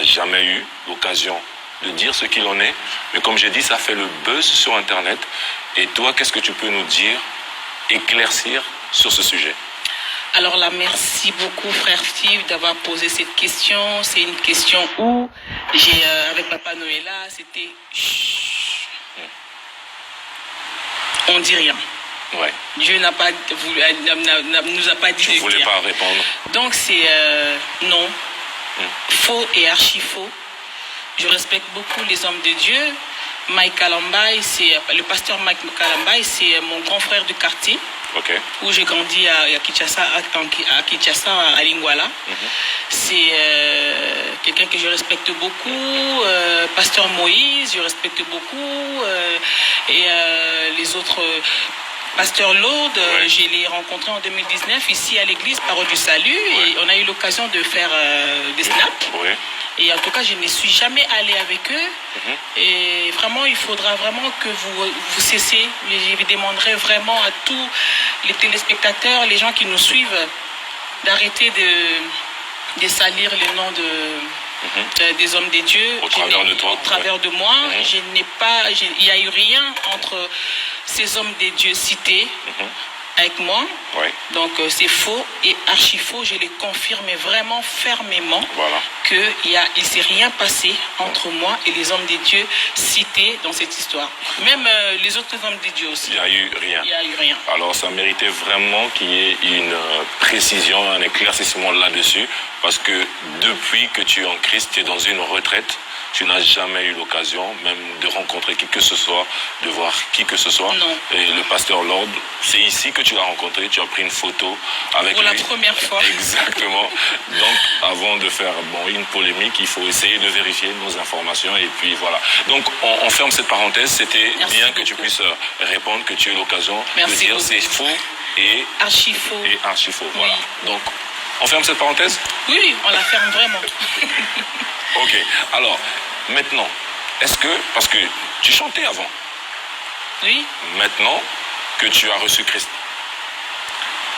jamais eu l'occasion de dire ce qu'il en est. Mais comme j'ai dit, ça fait le buzz sur Internet. Et toi, qu'est-ce que tu peux nous dire, éclaircir sur ce sujet? Alors là, merci beaucoup, frère Steve, d'avoir posé cette question. C'est une question où j'ai, avec Papa Noëlla, c'était... On dit rien. Ouais. Dieu n'a pas voulu, nous a pas dit tu de ne voulais dire. pas répondre. Donc c'est non, faux et archi faux. Je respecte beaucoup les hommes de Dieu. Mike Kalambaye, c'est le pasteur Mike Kalambaye, c'est mon grand frère du quartier. Okay. Où j'ai grandi à Kinshasa, à Lingwala. C'est quelqu'un que je respecte beaucoup. Pasteur Moïse, je respecte beaucoup. Et les autres... Pasteur Lourdes, je l'ai rencontré en 2019 ici à l'église Parole du Salut. Et on a eu l'occasion de faire des snaps. Et en tout cas, je ne suis jamais allée avec eux. Et vraiment, il faudra vraiment que vous cessiez. Je demanderai vraiment à tous les téléspectateurs, les gens qui nous suivent, d'arrêter de salir les noms des hommes des dieux. Au travers de toi. Au travers de moi. Je n'ai pas, il n'y a eu rien entre ces hommes des dieux cités avec moi. Donc c'est faux et archi faux. Je les confirme vraiment fermement qu'il ne s'est rien passé entre moi et les hommes des dieux cités dans cette histoire. Même les autres hommes des dieux aussi. Il n'y a eu rien. Il n'y a eu rien. Alors ça méritait vraiment qu'il y ait une précision, un éclaircissement là-dessus. Parce que depuis que tu es en Christ, tu es dans une retraite. Tu n'as jamais eu l'occasion même de rencontrer qui que ce soit, de voir qui que ce soit. Non. Et le pasteur Lord, c'est ici que tu l'as rencontré, tu as pris une photo avec pour lui. La première fois. Exactement. Donc, avant de faire une polémique, il faut essayer de vérifier nos informations et puis voilà. Donc, on ferme cette parenthèse. C'était bien que tu puisses répondre, que tu aies l'occasion de dire c'est faux et archi faux. Et archi faux. Voilà. Donc, on ferme cette parenthèse? Oui, on la ferme vraiment. Ok. Alors, maintenant, est-ce que, parce que tu chantais avant. Oui. Maintenant que tu as reçu Christ,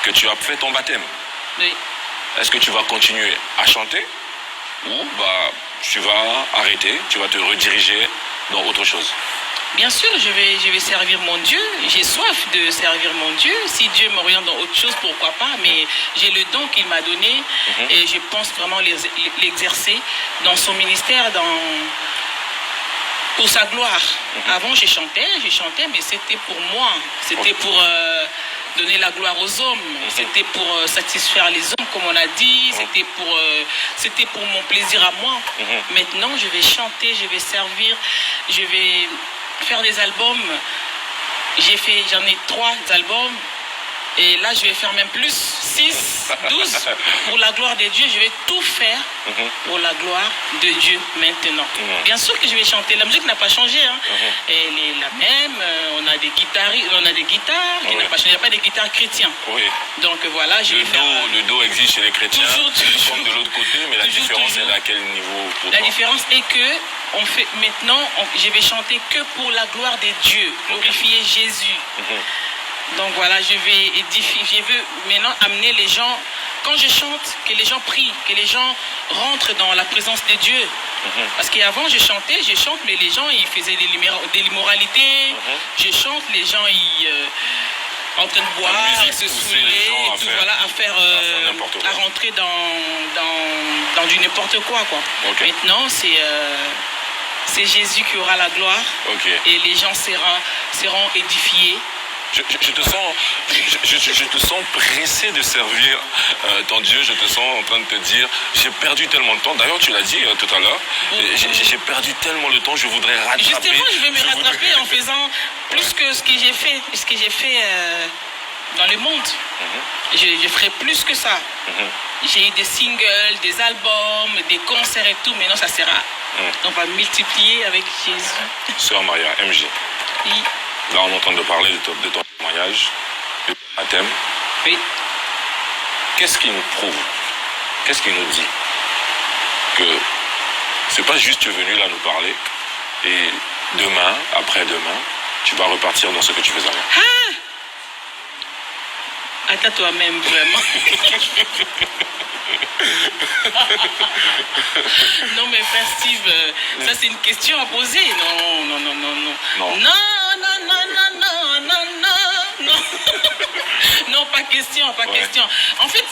que tu as fait ton baptême. Oui. Est-ce que tu vas continuer à chanter ou tu vas arrêter, tu vas te rediriger dans autre chose? Bien sûr, je vais servir mon Dieu. J'ai soif de servir mon Dieu. Si Dieu m'oriente dans autre chose, pourquoi pas. Mais j'ai le don qu'il m'a donné et je pense vraiment l'exercer dans son ministère, pour sa gloire. Avant, je chantais, mais c'était pour moi. C'était pour donner la gloire aux hommes. C'était pour satisfaire les hommes, comme on a dit. C'était pour mon plaisir à moi. Maintenant, je vais chanter, je vais servir, je vais faire des albums. J'en ai 3 albums. Et là, je vais faire même plus, 6, 12. Pour la gloire de Dieu, je vais tout faire pour la gloire de Dieu maintenant. Bien sûr que je vais chanter. La musique n'a pas changé. Elle est la même. On a des guitares qui n'ont pas changé. Il n'y a pas de guitares chrétiens. Donc voilà, je vais faire... Le do existe chez les chrétiens. Toujours. Comme de l'autre côté, mais la différence est à quel niveau pour La toi? différence est que je vais chanter que pour la gloire de Dieu, glorifier Jésus. Donc voilà, je veux maintenant amener les gens, quand je chante, que les gens prient, que les gens rentrent dans la présence de Dieu. Parce qu'avant je chante, mais les gens ils faisaient de l'immoralité. Je chante, les gens ils en train de boire, se saouler, à rentrer dans du n'importe quoi. Maintenant c'est Jésus qui aura la gloire et les gens seront édifiés. Je te sens pressé de servir ton Dieu. Je te sens en train de te dire, j'ai perdu tellement de temps. D'ailleurs, tu l'as dit tout à l'heure. J'ai perdu tellement de temps, je voudrais rattraper. Justement, je vais me rattraper en faisant plus que ce que j'ai fait dans le monde. Je ferai plus que ça. J'ai eu des singles, des albums, des concerts et tout. Maintenant, ça sera. On va multiplier avec Jésus. Sœur Maria, MJ. Oui. Là, on est en train de parler de ton témoignage, de ton baptême. Oui. Qu'est-ce qui nous prouve, qu'est-ce qui nous dit que c'est pas juste tu es venu là nous parler et demain, après-demain, tu vas repartir dans ce que tu faisais avant? Attends toi-même, vraiment. Non, mais frère Steve, ça c'est une question à poser. Non, non, non, non, non. Non. Non, non, non, non, non, non, non, non. Non, pas question, pas question. En fait,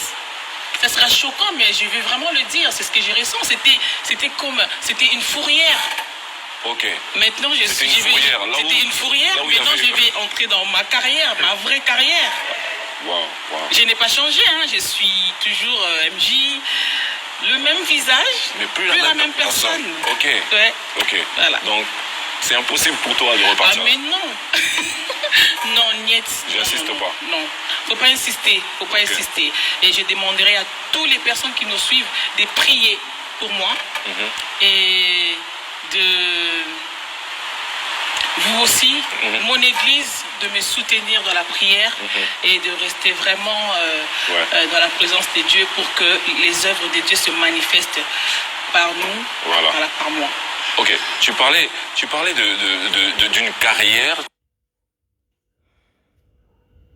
ça sera choquant, mais je vais vraiment le dire. C'est ce que j'ai ressenti. C'était une fourrière. Ok. Maintenant, C'était une fourrière. C'était une fourrière. Maintenant, je vais entrer dans ma carrière, ma vraie carrière. Wow, wow. Je n'ai pas changé, hein. Je suis toujours MJ, le même visage, Mais plus la même personne. Ok. Ouais. Ok. Voilà. Donc, c'est impossible pour toi de Ah, repartir. mais non. Non, niet. J'insiste Non, pas. Non, faut pas insister, faut pas insister. Et je demanderai à toutes les personnes qui nous suivent de prier pour moi et de vous aussi, mon église, de me soutenir dans la prière et de rester vraiment dans la présence de Dieu pour que les œuvres de Dieu se manifestent par nous, Voilà. par moi. Ok. Tu parlais d'une carrière.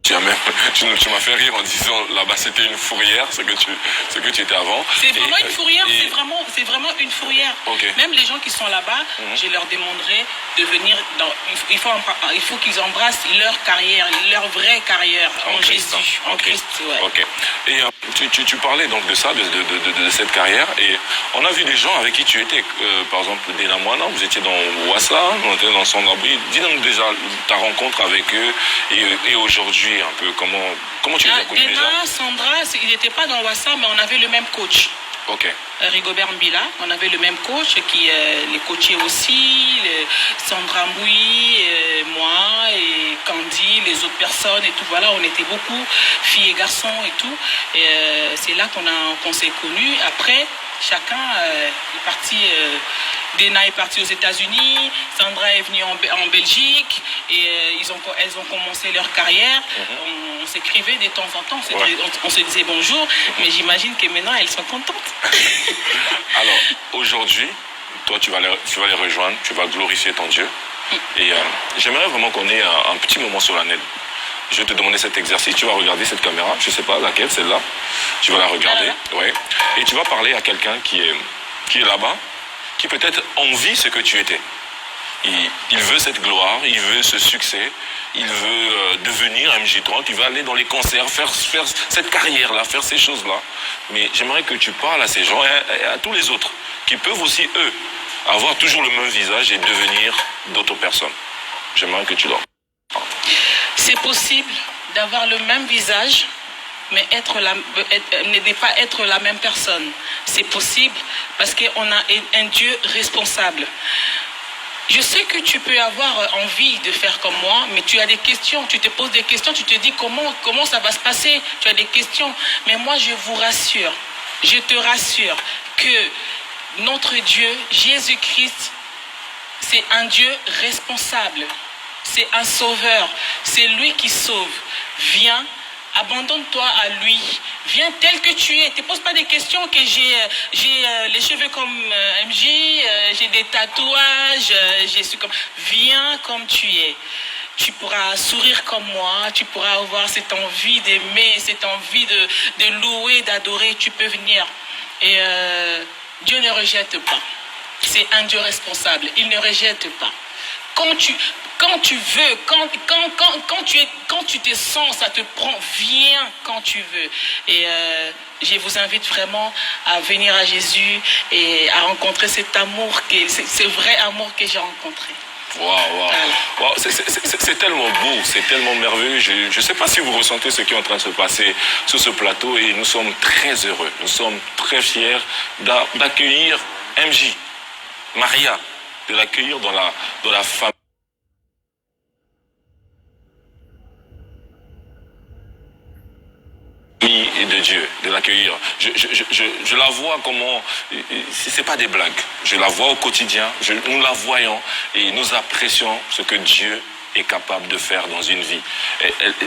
Tu m'as fait rire en disant là-bas c'était une fourrière, ce que tu étais avant. C'est vraiment une fourrière, c'est vraiment une fourrière. Okay. Même les gens qui sont là-bas, je leur demanderai de venir il faut qu'ils embrassent leur carrière, leur vraie carrière en Christ, Jésus, hein. en Christ. Ouais. Ok. Et tu parlais donc de ça, de cette carrière, et on a vu des gens avec qui tu étais, par exemple Dena Moana, vous étiez dans Wassa, on était dans son abri. Dis-nous déjà ta rencontre avec eux et aujourd'hui un peu comment tu les as connus déjà. Dena, Sandra, ils n'étaient pas dans Wassa, mais on avait le même coach. Ok. Rigobert Mbila, on avait le même coach qui les coachait aussi, Sandra Mboui, moi et Candy, les autres personnes et tout. Voilà, on était beaucoup, filles et garçons et tout. Et c'est là qu'on s'est connus. Après, chacun est parti. Dena est partie aux États-Unis, Sandra est venue en Belgique et elles ont commencé leur carrière. On s'écrivait de temps en temps, on se disait bonjour, mais j'imagine que maintenant elles sont contentes. Alors, aujourd'hui, toi tu vas les rejoindre, tu vas glorifier ton Dieu. Et j'aimerais vraiment qu'on ait un petit moment solennel. Je vais te demander cet exercice, tu vas regarder cette caméra, je ne sais pas laquelle, celle-là. Tu vas la regarder, ouais. Et tu vas parler à quelqu'un qui est là-bas, qui peut-être envie ce que tu étais. Il veut cette gloire, il veut ce succès, il veut devenir MJ30, il veut aller dans les concerts, faire cette carrière-là, faire ces choses-là. Mais j'aimerais que tu parles à ces gens et à tous les autres qui peuvent aussi, eux, avoir toujours le même visage et devenir d'autres personnes. J'aimerais que tu leur parles. C'est possible d'avoir le même visage, mais ne pas être la même personne. C'est possible parce qu'on a un Dieu responsable. Je sais que tu peux avoir envie de faire comme moi, mais tu as des questions, tu te poses des questions, tu te dis comment ça va se passer, tu as des questions. Mais moi, je vous rassure, je te rassure que notre Dieu, Jésus-Christ, c'est un Dieu responsable, c'est un sauveur, c'est lui qui sauve. Viens. Abandonne-toi à lui. Viens tel que tu es. Ne te pose pas des questions que j'ai les cheveux comme MJ, j'ai des tatouages, Viens comme tu es. Tu pourras sourire comme moi, tu pourras avoir cette envie d'aimer, cette envie de louer, d'adorer. Tu peux venir. Et Dieu ne rejette pas. C'est un Dieu responsable. Il ne rejette pas. Quand tu veux, quand tu te sens, ça te prend, viens quand tu veux. Et je vous invite vraiment à venir à Jésus et à rencontrer cet amour, ce vrai amour que j'ai rencontré. Wow. C'est tellement beau, c'est tellement merveilleux. Je ne sais pas si vous ressentez ce qui est en train de se passer sur ce plateau et nous sommes très heureux, nous sommes très fiers d'accueillir MJ, Maria, de l'accueillir dans la famille de Dieu, de l'accueillir. Je la vois comment, c'est pas des blagues, je la vois au quotidien, nous la voyons et nous apprécions ce que Dieu est capable de faire dans une vie.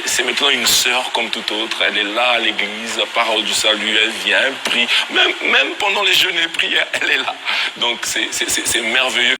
C'est maintenant une sœur comme toute autre, elle est là à l'église, la parole du salut, elle vient, elle prie, même pendant les jeûnes et les prières, elle est là. Donc c'est merveilleux.